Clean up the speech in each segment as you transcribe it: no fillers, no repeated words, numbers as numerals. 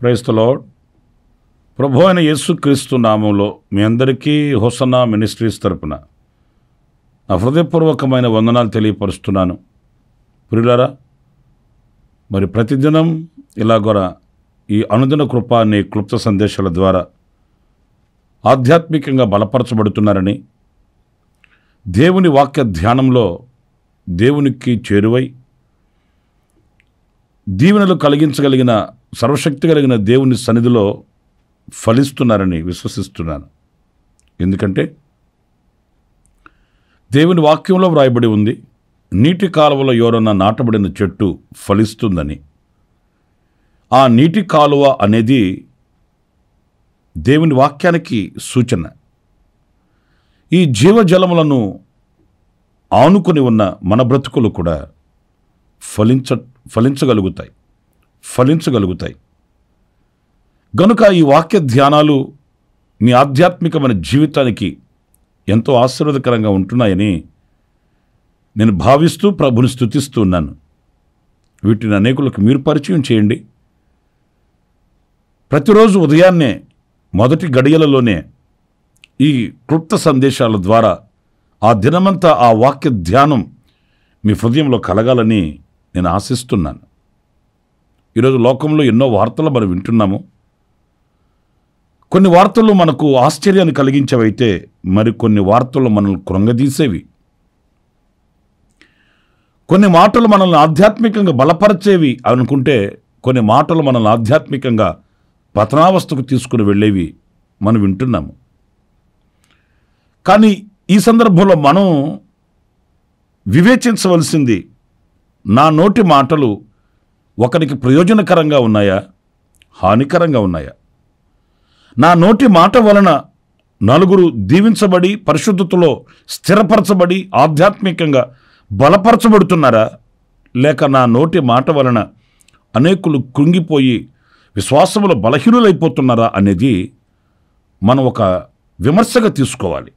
Praise the lord. ప్రభు అయిన యేసుక్రీస్తు నామంలో మీ అందరికీ హోసన్నా మినిస్ట్రీస్ తరపున నా హృదయపూర్వకమైన వందనాలు తెలియపరుస్తున్నాను. ప్రియులారా, మరి ప్రతిదినం ఇలాగొర ఈ అనుదిన కృప అనే క్లుప్త సందేశాల ద్వారా ఆధ్యాత్మికంగా బలపరచబడుతున్నారని, దేవుని వాక్య ధ్యానంలో దేవునికి చేరువై దీవెనలు కలిగించగలిగిన సర్వశక్తి కలిగిన దేవుని సన్నిధిలో ఫలిస్తున్నారని విశ్వసిస్తున్నాను. ఎందుకంటే దేవుని వాక్యంలో వ్రాయబడి ఉంది, నీటి కాలువలో ఎవరన్నా నాటబడిన చెట్టు ఫలిస్తుందని. ఆ నీటి కాలువ అనేది దేవుని వాక్యానికి సూచన. ఈ జీవజలములను ఆనుకొని ఉన్న మన బ్రతుకులు కూడా ఫలించగలుగుతాయి. గనుక ఈ వాక్య ధ్యానాలు మీ ఆధ్యాత్మికమైన జీవితానికి ఎంతో ఆశీర్వాదకరంగా ఉంటున్నాయని నేను భావిస్తూ ప్రభుని స్తుతిస్తూ ఉన్నాను. వీటిని అనేకులకు మీరు పరిచయం చేయండి. ప్రతిరోజు ఉదయాన్నే మొదటి గడియలలోనే ఈ క్లుప్త సందేశాల ద్వారా ఆ దినమంతా ఆ వాక్య ధ్యానం మీ హృదయంలో కలగాలని నేను ఆశిస్తున్నాను. ఈరోజు లోకంలో ఎన్నో వార్తలు మనం వింటున్నాము. కొన్ని వార్తలు మనకు ఆశ్చర్యాన్ని కలిగించేవైతే మరికొన్ని వార్తలు మనల్ని కృంగదీసేవి. కొన్ని మాటలు మనల్ని ఆధ్యాత్మికంగా బలపరిచేవి అనుకుంటే, కొన్ని మాటలు మనల్ని ఆధ్యాత్మికంగా పతనావస్థకు తీసుకుని వెళ్ళేవి మనం వింటున్నాము. కానీ ఈ సందర్భంలో మనం వివేచించవలసింది, నా నోటి మాటలు ఒకరికి ప్రయోజనకరంగా ఉన్నాయా, హానికరంగా ఉన్నాయా? నా నోటి మాట వలన నలుగురు దీవించబడి పరిశుద్ధతలో స్థిరపరచబడి ఆధ్యాత్మికంగా బలపరచబడుతున్నారా, లేక నా నోటి మాట వలన అనేకులు కృంగిపోయి విశ్వాసములో బలహీనులైపోతున్నారా అనేది మనం ఒక విమర్శగా తీసుకోవాలి.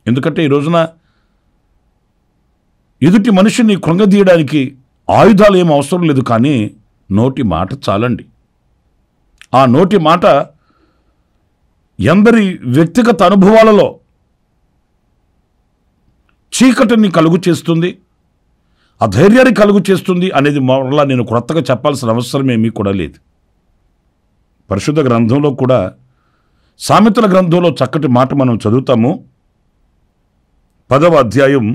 ఎందుకంటే ఈ రోజున ఎదుటి మనిషిని కృంగదీయడానికి ఆయుధాలు ఏం అవసరం లేదు, కానీ నోటి మాట చాలండి. ఆ నోటి మాట ఎందరి వ్యక్తిగత అనుభవాలలో చీకటిని కలుగు చేస్తుంది, అధైర్యాన్ని కలుగు చేస్తుంది అనేది మరలా నేను కొత్తగా చెప్పాల్సిన అవసరం ఏమీ కూడా లేదు. పరిశుద్ధ గ్రంథంలో కూడా, సామెతల గ్రంథంలో చక్కటి మాట మనం చదువుతాము. 10వ అధ్యాయం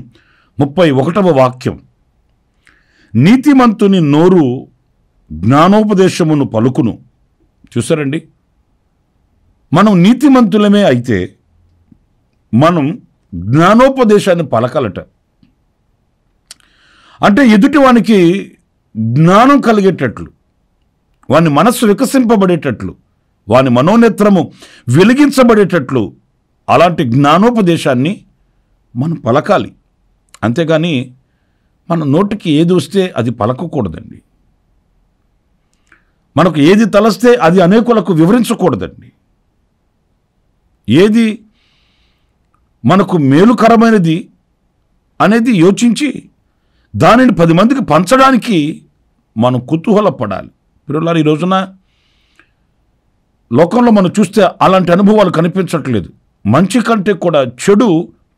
31వ వాక్యం, నీతిమంతుని నోరు జ్ఞానోపదేశమును పలుకును. చూసారండి, మనం నీతిమంతులమే అయితే మనం జ్ఞానోపదేశాన్ని పలకాలట. అంటే ఎదుటివానికి జ్ఞానం కలిగేటట్లు, వాని మనస్సు వికసింపబడేటట్లు, వాని మనోనేత్రము వెలిగించబడేటట్లు అలాంటి జ్ఞానోపదేశాన్ని మనం పలకాలి. అంతేగాని మన నోటికి ఏది వస్తే అది పలకకూడదండి. మనకు ఏది తలస్తే అది అనేకులకు వివరించకూడదండి. ఏది మనకు మేలుకరమైనది అనేది యోచించి దానిని 10 మందికి పంచడానికి మనం కుతూహలపడాలి. పిల్లలు, ఈ రోజున లోకంలో మనం చూస్తే అలాంటి అనుభవాలు కనిపించట్లేదు. మంచి కంటే కూడా చెడు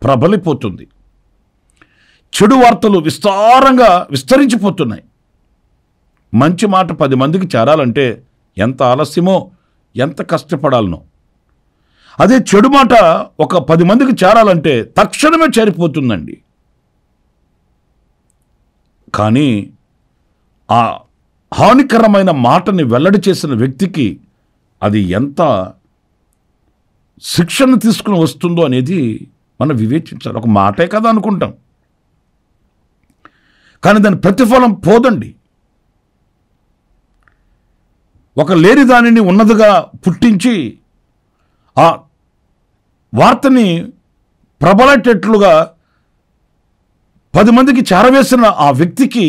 ప్రబలిపోతుంది. చెడు వార్తలు విస్తరించిపోతున్నాయి. మంచి మాట 10 మందికి చేరాలంటే ఎంత ఆలస్యమో, ఎంత కష్టపడాలనో. అదే చెడు మాట ఒక 10 మందికి చేరాలంటే తక్షణమే చేరిపోతుందండి. కానీ ఆ హానికరమైన మాటని వెల్లడి చేసిన వ్యక్తికి అది ఎంత శిక్షను తీసుకుని వస్తుందో అనేది మనం వివేచించాలి. ఒక మాటే కదా అనుకుంటాం. కానీ దాని ప్రతిఫలం పోదండి. ఒక లేని దానిని ఉన్నదిగా పుట్టించి ఆ వార్తని ప్రబలటట్లుగా 10 మందికి చేరవేసిన ఆ వ్యక్తికి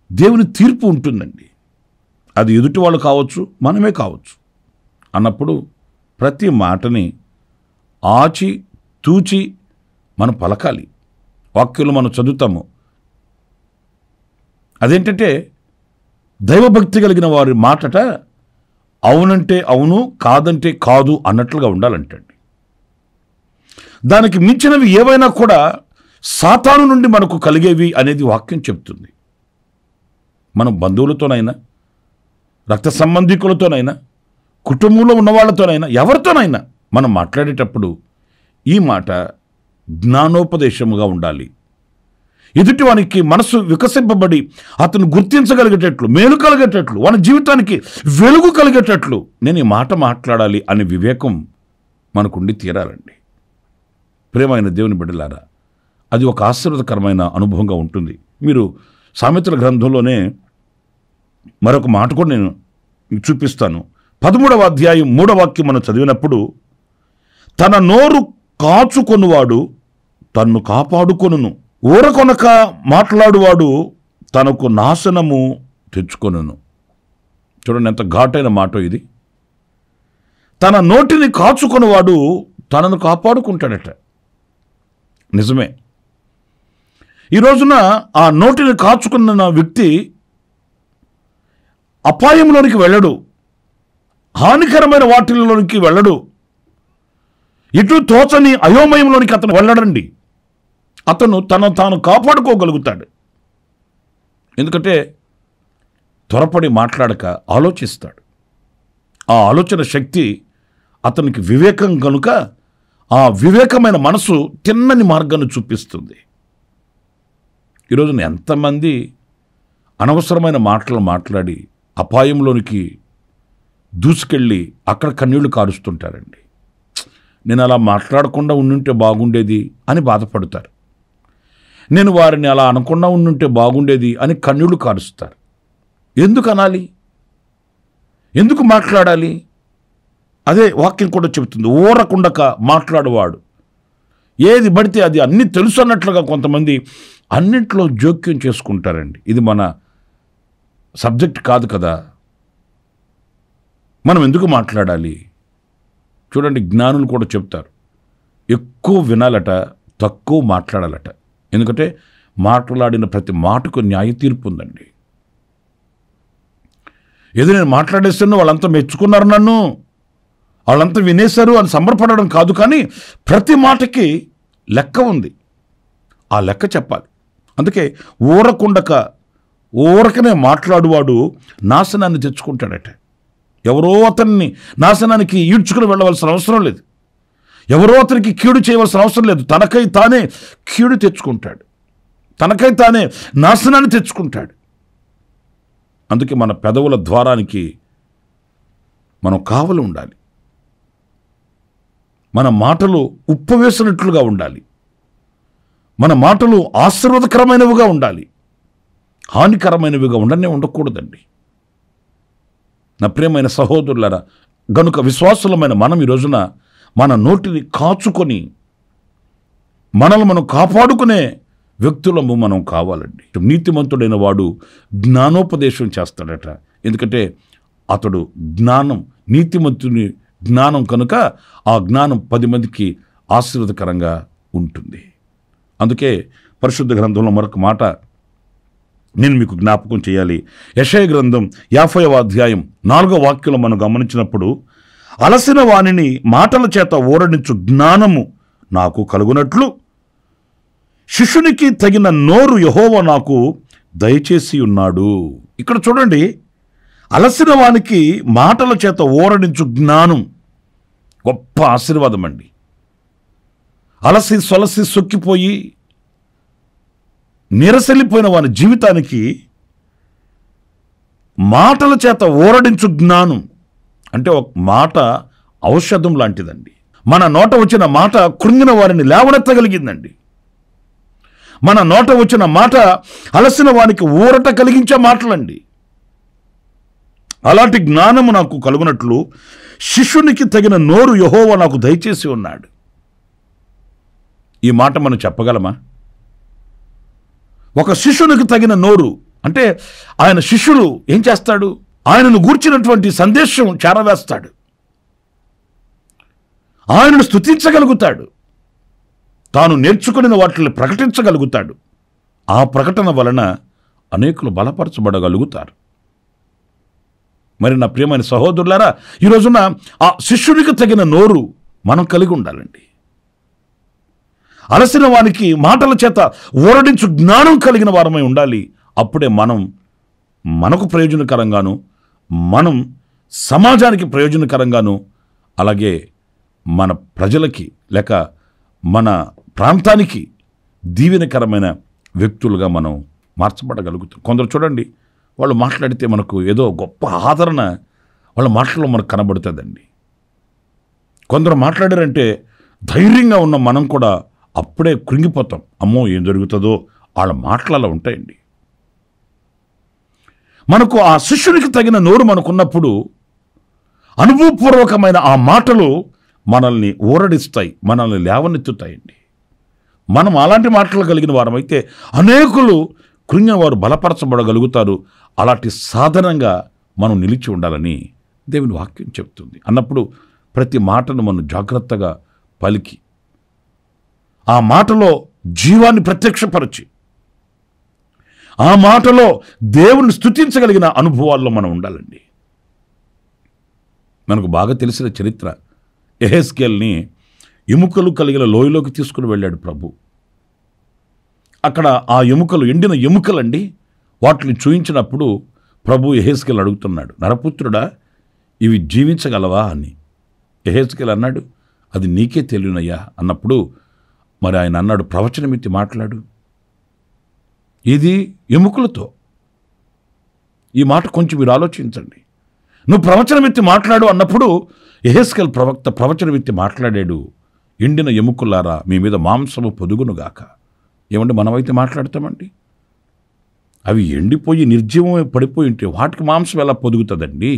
దేవుని తీర్పు ఉంటుందండి. అది ఎదుటి వాళ్ళు కావచ్చు, మనమే కావచ్చు. అన్నప్పుడు ప్రతి మాటని ఆచి తూచి మనం పలకాలి. వాక్యాలు మనం చదువుతాము. అదేంటంటే దైవభక్తి కలిగిన వారి మాటట అవునంటే అవును, కాదంటే కాదు అన్నట్లుగా ఉండాలంటండి. దానికి మించినవి ఏవైనా కూడా సాతాను నుండి మనకు కలిగేవి అనేది వాక్యం చెప్తుంది. మనం బంధువులతోనైనా, రక్త సంబంధికులతోనైనా, కుటుంబంలో ఉన్న వాళ్ళతోనైనా, ఎవరితోనైనా మనం మాట్లాడేటప్పుడు ఈ మాట జ్ఞానోపదేశముగా ఉండాలి. ఎదుటివానికి మనసు వికసింపబడి అతను గుర్తించగలిగేటట్లు, మేలు కలిగేటట్లు, వాని జీవితానికి వెలుగు కలిగేటట్లు నేను ఈ మాట మాట్లాడాలి అనే వివేకం మనకుండి తీరాలండి. ప్రియమైన దేవుని బిడ్డలారా, అది ఒక ఆశీర్వాదకరమైన అనుభవంగా ఉంటుంది. మీరు సామెతల గ్రంథంలోనే మరొక మాట కూడా నేను చూపిస్తాను. 13వ అధ్యాయం 3వ వాక్యం మనం చదివినప్పుడు, తన నోరు కాచుకొనువాడు తన్ను కాపాడుకొనును, ఊరకొనక మాట్లాడువాడు తనకు నాశనము తెచ్చుకొనును. చూడండి ఎంత ఘాటైన మాట ఇది. తన నోటిని కాచుకొనువాడు తనను కాపాడుకుంటాడట. నిజమే. ఈ రోజున ఆ నోటిని కాచుకున్న వ్యక్తి అపాయంలోనికి వెళ్ళడు, హానికరమైన వాటిల్లోనికి వెళ్ళడు, ఇటు తోచని అయోమయంలోనికి అతను వెళ్ళడండి. అతను తాను కాపాడుకోగలుగుతాడు. ఎందుకంటే త్వరపడి మాట్లాడక ఆలోచిస్తాడు. ఆ ఆలోచన శక్తి అతనికి వివేకం కనుక ఆ వివేకమైన మనసు తిన్నని మార్గాన్ని చూపిస్తుంది. ఈరోజున ఎంతమంది అనవసరమైన మాటలు మాట్లాడి అపాయంలోనికి దూసుకెళ్ళి అక్కడ కన్నీళ్లు కారుస్తుంటారండి. నేను అలా మాట్లాడకుండా ఉండుంటే బాగుండేది అని బాధపడతారు. నేను వారిని అలా అనకుండా ఉండుంటే బాగుండేది అని కన్నీళ్లు కారుస్తారు. ఎందుకు అనాలి? ఎందుకు మాట్లాడాలి? అదే వాక్యం కూడా చెబుతుంది, ఊరకుండక మాట్లాడువాడు. ఏది పడితే అది అన్నీ తెలుసు అన్నట్లుగా కొంతమంది అన్నింటిలో జోక్యం చేసుకుంటారండి. ఇది మన సబ్జెక్ట్ కాదు కదా, మనం ఎందుకు మాట్లాడాలి? చూడండి, జ్ఞానులు కూడా చెప్తారు, ఎక్కువ వినాలట, తక్కువ మాట్లాడాలట. ఎందుకంటే మాట్లాడిన ప్రతి మాటకు న్యాయ తీర్పు ఉందండి. ఏదో నేను మాట్లాడేస్తాను, వాళ్ళంతా మెచ్చుకున్నారు, నన్ను వాళ్ళంతా వినేశారు అని సంబరపడడం కాదు, కానీ ప్రతి మాటకి లెక్క ఉంది. ఆ లెక్క చెప్పాలి. అందుకే ఊరకనే మాట్లాడువాడు నాశనాన్ని తెచ్చుకుంటాడట. ఎవరో అతన్ని నాశనానికి ఈడ్చుకుని వెళ్ళవలసిన అవసరం లేదు. ఎవరో అతనికి కీడు చేయవలసిన అవసరం లేదు. తనకై తానే కీడు తెచ్చుకుంటాడు, తనకై తానే నాశనాన్ని తెచ్చుకుంటాడు. అందుకే మన పెదవుల ద్వారానికి మనం కావలి ఉండాలి. మన మాటలు ఉప్పు వేసినట్లుగా ఉండాలి. మన మాటలు ఆశీర్వాదకరమైనవిగా ఉండాలి, హానికరమైనవిగా ఉండకూడదండి. నా ప్రియమైన సహోదరులారా, గనుక విశ్వాసులమైన మనం ఈ రోజున మన నోటిని కాచుకొని మనల్ని మనం కాపాడుకునే వ్యక్తులము మనం కావాలండి. నీతిమంతుడైన వాడు జ్ఞానోపదేశం చేస్తాడట. ఎందుకంటే అతడు జ్ఞానం, నీతిమంతుని జ్ఞానం కనుక ఆ జ్ఞానం 10 మందికి ఆశీర్వాదకరంగా ఉంటుంది. అందుకే పరిశుద్ధ గ్రంథంలో మరొక మాట నేను మీకు జ్ఞాపకం చేయాలి. యెషయా గ్రంథం 50వ అధ్యాయం 4వ వాక్యంలో మనం గమనించినప్పుడు, అలసిన వానిని మాటల చేత ఊరడించు జ్ఞానము నాకు కలుగునట్లు శిష్యునికి తగిన నోరు యెహోవా నాకు దయచేసి ఉన్నాడు. ఇక్కడ చూడండి, అలసిన వానికి మాటల చేత ఊరడించు జ్ఞానం గొప్ప ఆశీర్వాదం అండి. అలసి సొలసి సొక్కిపోయి నిరసలిపోయిన వాని జీవితానికి మాటల చేత ఊరడించు జ్ఞానం అంటే ఒక మాట ఔషధం లాంటిదండి. మన నోట వచ్చిన మాట కృంగిన వారిని లేవనెత్తగలిగిందండి. మన నోట వచ్చిన మాట అలసిన వానికి ఊరట కలిగించే మాటలండి. అలాంటి జ్ఞానము నాకు కలుగునట్లు శిష్యునికి తగిన నోరు యెహోవా నాకు దయచేసి ఉన్నాడు. ఈ మాట మనం చెప్పగలమా? ఒక శిష్యునికి తగిన నోరు అంటే ఆయన శిష్యులు ఏం చేస్తాడు? ఆయనను గూర్చినటువంటి సందేశం చేరవేస్తాడు, ఆయనను స్తుతించగలుగుతాడు, తాను నేర్చుకుని వాటిని ప్రకటించగలుగుతాడు. ఆ ప్రకటన వలన అనేకులు బలపరచబడగలుగుతారు. మరి నా ప్రియమైన సహోదరులారా, ఈ రోజున ఆ శిష్యునికి తగిన నోరు మనం కలిగి ఉండాలండి. అలసిన వానికి మాటల చేత ఊరడించు జ్ఞానం కలిగిన వారమై ఉండాలి. అప్పుడే మనకు ప్రయోజనకరంగాను, మనం సమాజానికి ప్రయోజనకరంగాను, అలాగే మన ప్రజలకి లేక మన ప్రాంతానికి దీవెనకరమైన వ్యక్తులుగా మనం మార్చబడగలుగుతాం. కొందరు చూడండి, వాళ్ళు మాట్లాడితే మనకు ఏదో గొప్ప ఆదరణ వాళ్ళ మాటల్లో మనకు కనబడుతుందండి. కొందరు మాట్లాడారంటే ధైర్యంగా ఉన్న మనం కూడా అప్పుడే కృంగిపోతాం. అమ్మో ఏం జరుగుతుందో వాళ్ళ మాటలలో ఉంటాయండి. మనకు ఆ శిష్యునికి తగిన నోరు మనకున్నప్పుడు అనుభవపూర్వకమైన ఆ మాటలు మనల్ని ఊరడిస్తాయి, మనల్ని లేవనెత్తుతాయండి. మనం అలాంటి మాటలు కలిగిన వారమైతే అనేకులు కృంగిన వారు బలపరచబడగలుగుతారు. అలాంటి సాధనంగా మనం నిలిచి ఉండాలని దేవుని వాక్యం చెప్తుంది. అన్నప్పుడు ప్రతి మాటను మనం జాగ్రత్తగా పలికి ఆ మాటలో జీవాన్ని ప్రత్యక్షపరచి ఆ మాటలో దేవుని స్తుతించగలిగిన అనుభవాల్లో మనం ఉండాలండి. మనకు బాగా తెలిసిన చరిత్ర, యెహెజ్కేలుని ఎముకలు కలిగిన లోయలోకి తీసుకుని వెళ్ళాడు ప్రభు. అక్కడ ఆ ఎముకలు ఎండిన ఎముకలండి. వాటిని చూయించినప్పుడు ప్రభు యెహెజ్కేలు అడుగుతున్నాడు, నరపుత్రుడా ఇవి జీవించగలవా అని. యెహెజ్కేలు అన్నాడు, అది నీకే తెలియనయ్యా అన్నప్పుడు మరి ఆయన అన్నాడు, ప్రవచనమిత్తి మాట్లాడు. ఇది ఎముకలతో. ఈ మాట కొంచెం మీరు ఆలోచించండి. నువ్వు ప్రవచనమిత్తి మాట్లాడు అన్నప్పుడు యెహెజ్కేలు ప్రవక్త ప్రవచనమిత్తి మాట్లాడాడు, ఎండిన ఎముకలారా మీ మీద మాంసము పొదుగునుగాక. ఏమంటే మనమైతే మాట్లాడతామండి, అవి ఎండిపోయి నిర్జీవమే పడిపోయి ఉంటే వాటికి మాంసం ఎలా పొదుగుతుందండి?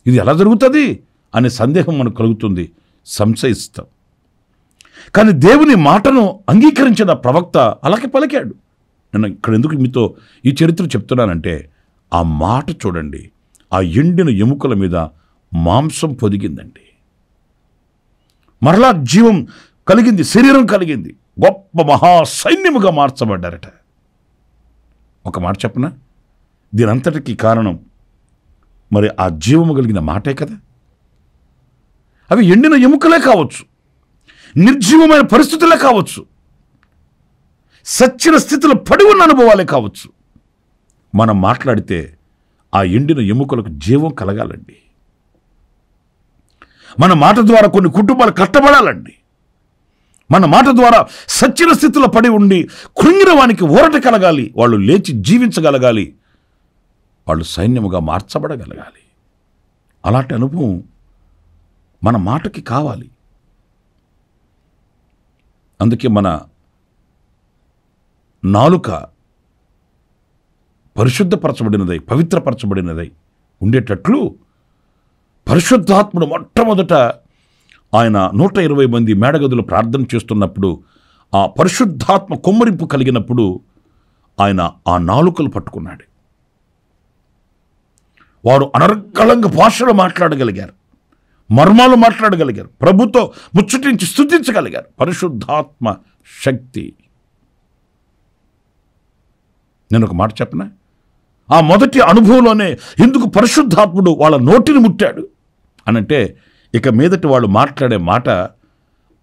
ఇది ఎలా జరుగుతుంది అనే సందేహం మనకు కలుగుతుంది, సంశయిస్తాం. కానీ దేవుని మాటను అంగీకరించిన ప్రవక్త అలాగే పలికాడు. నేను ఇక్కడ ఎందుకు మీతో ఈ చరిత్ర చెప్తున్నానంటే, ఆ మాట చూడండి, ఆ ఎండిన ఎముకల మీద మాంసం పొదిగిందండి, మరలా జీవం కలిగింది, శరీరం కలిగింది, గొప్ప మహాసైన్యముగా మార్చబడ్డారట. ఒక మాట చెప్పనా, దీనంతటికీ కారణం మరి ఆ జీవము కలిగిన మాటే కదా. అవి ఎండిన ఎముకలే కావచ్చు, నిర్జీవమైన పరిస్థితులే కావచ్చు, సచ్చిన స్థితిలో పడి ఉన్న అనుభవాలే కావచ్చు. మనం మాట్లాడితే ఆ ఎండిన ఎముకలకు జీవం కలగాలండి. మన మాట ద్వారా కొన్ని కుటుంబాలు కట్టబడాలండి. మన మాట ద్వారా సచ్చిన స్థితిలో పడి ఉండి కృంగిన వానికి ఊరట కలగాలి, వాళ్ళు లేచి జీవించగలగాలి, వాళ్ళు సైన్యముగా మార్చబడగలగాలి. అలాంటి అనుభవం మన మాటకి కావాలి. అందుకే మన నాలుక పరిశుద్ధపరచబడినదై పవిత్రపరచబడినదై ఉండేటట్లు పరిశుద్ధాత్ముడు మొట్టమొదట ఆయన 120 మంది మేడగదులు ప్రార్థన చేస్తున్నప్పుడు ఆ పరిశుద్ధాత్మ కొమ్మరింపు కలిగినప్పుడు ఆయన ఆ నాలుకలు పట్టుకున్నాడు. వారు అనర్గళంగా భాషలో మాట్లాడగలిగారు, మర్మాలు మాట్లాడగలిగారు, ప్రభుతో ముచ్చటించి స్తుతించగలిగారు. పరిశుద్ధాత్మ శక్తి. నేను ఒక మాట చెప్పనా, ఆ మొదటి అనుభవంలోనే ఎందుకు పరిశుద్ధాత్ముడు వాళ్ళ నోటిని ముట్టాడు అనంటే, ఇక మీదటి వాళ్ళు మాట్లాడే మాట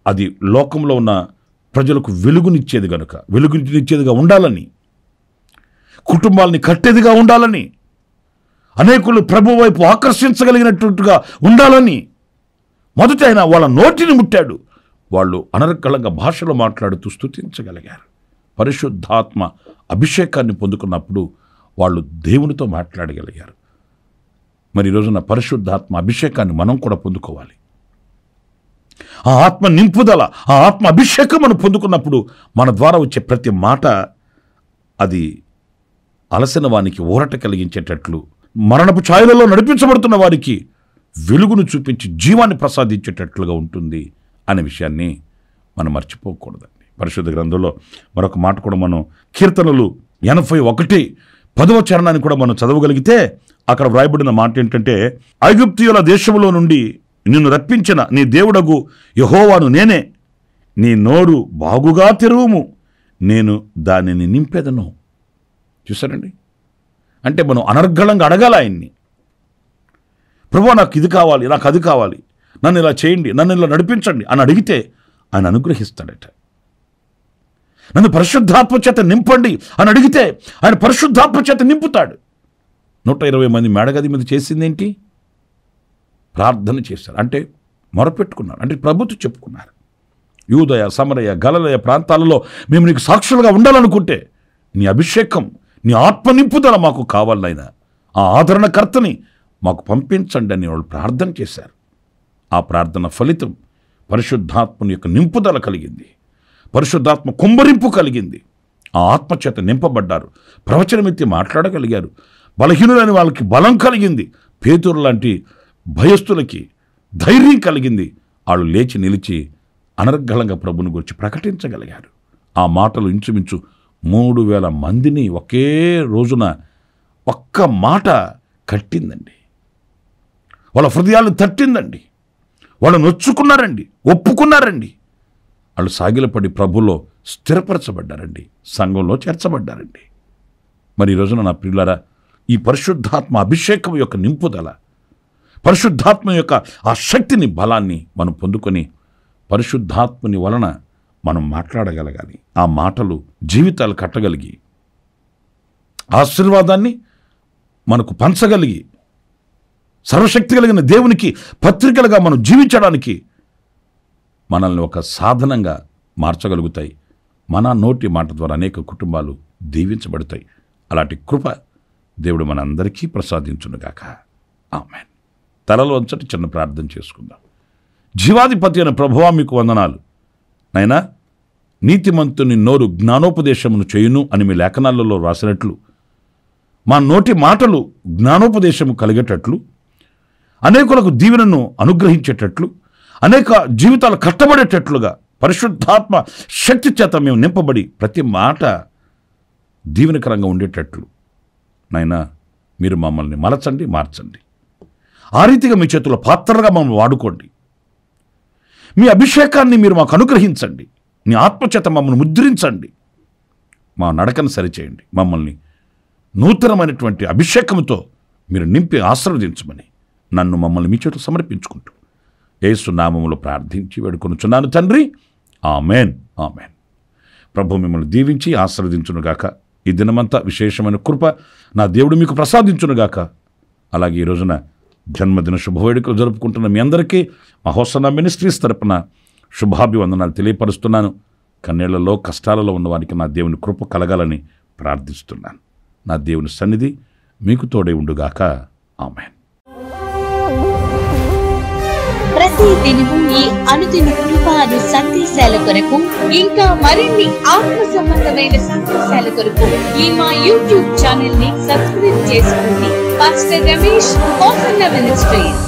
అది లోకంలో ఉన్న ప్రజలకు వెలుగునిచ్చేది కనుక, వెలుగునిచ్చేదిగా ఉండాలని, కుటుంబాలని కట్టేదిగా ఉండాలని, అనేకులు ప్రభు వైపు ఆకర్షించగలిగినట్టుగా ఉండాలని మొదట ఆయన వాళ్ళ నోటిని ముట్టాడు. వాళ్ళు అనర్గళంగా భాషలో మాట్లాడుతూ స్తుతించగలిగారు. పరిశుద్ధాత్మ అభిషేకాన్ని పొందుకున్నప్పుడు వాళ్ళు దేవునితో మాట్లాడగలిగారు. మరి ఈరోజున పరిశుద్ధాత్మ అభిషేకాన్ని మనం కూడా పొందుకోవాలి. ఆ ఆత్మ నింపుదల, ఆ ఆత్మ అభిషేకం మనం పొందుకున్నప్పుడు మన ద్వారా వచ్చే ప్రతి మాట అది అలసిన వానికి ఊరట కలిగించేటట్లు, మరణపు ఛాయలలో నడిపించబడుతున్న వారికి వెలుగును చూపించి జీవాన్ని ప్రసాదించేటట్లుగా ఉంటుంది అనే విషయాన్ని మనం మర్చిపోకూడదండి. పరిశుద్ధ గ్రంథంలో మరొక మాట కూడా మనం కీర్తనలు 81:10 చరణాన్ని కూడా మనం చదవగలిగితే అక్కడ వ్రాయబడిన మాట ఏంటంటే, ఐగుప్తీయుల దేశంలో నుండి నిన్ను రప్పించిన నీ దేవుడగు యెహోవాను నేనే, నీ నోరు బాగుగా తెరువుము, నేను దానిని నింపెదను. చూసారండి, అంటే మనం అనర్గళంగా అడగాల ఆయన్ని, ప్రభువా నాకు ఇది కావాలి, నాకు అది కావాలి, నన్ను ఇలా చేయండి, నన్ను ఇలా నడిపించండి అని అడిగితే ఆయన అనుగ్రహిస్తాడట. నన్ను పరిశుద్ధాత్మ చేత నింపండి అని అడిగితే ఆయన పరిశుద్ధాత్మ చేత నింపుతాడు. 120 మంది మేడగది మీద చేసిందేంటి? ప్రార్థన చేశారు, అంటే మొరపెట్టుకున్నారు, అంటే ప్రభుత్వం చెప్పుకున్నారు. యూదయ, సమరయ, గలిలయ ప్రాంతాలలో మేము నీకు సాక్షులుగా ఉండాలనుకుంటే నీ అభిషేకం, నీ ఆత్మ నింపుదల మాకు కావాలైనా ఆ ఆదరణకర్తని మాకు పంపించండి అని వాళ్ళు ప్రార్థన చేశారు. ఆ ప్రార్థన ఫలితం పరిశుద్ధాత్మని యొక్క నింపుదల కలిగింది, పరిశుద్ధాత్మ కుమ్మరింపు కలిగింది. ఆ ఆత్మచేత నింపబడ్డారు, ప్రవచనమెత్తి మాట్లాడగలిగారు, బలహీనులైన వాళ్ళకి బలం కలిగింది, పేతురు లాంటి భయస్థులకి ధైర్యం కలిగింది. వాళ్ళు లేచి నిలిచి అనర్గళంగా ప్రభుని గురించి ప్రకటించగలిగారు. ఆ మాటలు ఇంచుమించు 3000 మందిని ఒకే రోజున ఒక్క మాట కట్టిందండి. వాళ్ళ హృదయాలు తట్టిందండి, వాళ్ళు నొచ్చుకున్నారండి, ఒప్పుకున్నారండి. వాళ్ళు సాగిలపడి ప్రభులో స్థిరపరచబడ్డారండి, సంఘంలో చేర్చబడ్డారండి. మరి ఈ రోజున నా ప్రియులారా, ఈ పరిశుద్ధాత్మ అభిషేకం యొక్క నింపుదల, పరిశుద్ధాత్మ యొక్క ఆ శక్తిని, బలాన్ని మనం పొందుకొని పరిశుద్ధాత్మని వలన మనం మాట్లాడగలగాలి. ఆ మాటలు జీవితాలు కట్టగలిగి ఆశీర్వాదాన్ని మనకు పంచగలిగి సర్వశక్తి కలిగిన దేవునికి పత్రికలుగా మనం జీవించడానికి మనల్ని ఒక సాధనంగా మార్చగలుగుతాయి. మన నోటి మాట ద్వారా అనేక కుటుంబాలు దీవించబడతాయి. అలాంటి కృప దేవుడు మనందరికీ ప్రసాదించునుగాక. ఆమేన్. తలలో వంచటి చిన్న ప్రార్థన చేసుకుందాం. జీవాధిపతి అయిన ప్రభువా మీకు వందనాలు. నైనా, నీతిమంతుని నోరు జ్ఞానోపదేశమును చేయును అని మీ లేఖనాలలో రాసినట్లు మా నోటి మాటలు జ్ఞానోపదేశము కలిగేటట్లు, అనేకులకు దీవెనను అనుగ్రహించేటట్లు, అనేక జీవితాలు కట్టబడేటట్లుగా పరిశుద్ధాత్మ శక్తి చేత మేము నింపబడి ప్రతి మాట దీవెనకరంగా ఉండేటట్లు నైనా మీరు మమ్మల్ని మలచండి, మార్చండి. ఆ రీతిగా మీ చేతుల్లో పాత్రగా మమ్మల్ని వాడుకోండి. మీ అభిషేకాన్ని మీరు మాకు అనుగ్రహించండి. మీ ఆత్మచేత మమ్మల్ని ముద్రించండి. మా నడకను సరిచేయండి. మమ్మల్ని నూతనమైనటువంటి అభిషేకంతో మీరు నింపి ఆశీర్వదించమని మమ్మల్ని మీ చేతులు సమర్పించుకుంటూ యేసు నామములో ప్రార్థించి వేడుకొనుచున్నాను తండ్రి. ఆమేన్, ఆమేన్. ప్రభు మిమ్మల్ని దీవించి ఆశీర్వదించునుగాక. ఈ దినమంతా విశేషమైన కృప నా దేవుడు మీకు ప్రసాదించునుగాక. అలాగే ఈ రోజున జన్మదిన శుభవేడుకలు జరుపుకుంటున్న మీ అందరికీ మా హోసన్నా మినిస్ట్రీస్ తరపున శుభాభివందనాలు తెలియపరుస్తున్నాను. కన్నీళ్లలో, కష్టాలలో ఉన్నవారికి నా దేవుని కృప కలగాలని ప్రార్థిస్తున్నాను. నా దేవుని సన్నిధి మీకు తోడై ఉండుగాక. ఆమేన్. ప్రతి దినము ఈ అనుదిన కృపాను సందేశాల కొరకు, ఇంకా మరిన్ని ఆత్మ సంబంధమైన సందేశాల కొరకు ఈ మా యూట్యూబ్ ఛానల్ ని సబ్స్క్రైబ్ చేసుకోండి. Pastor Ramesh hosanna ministries.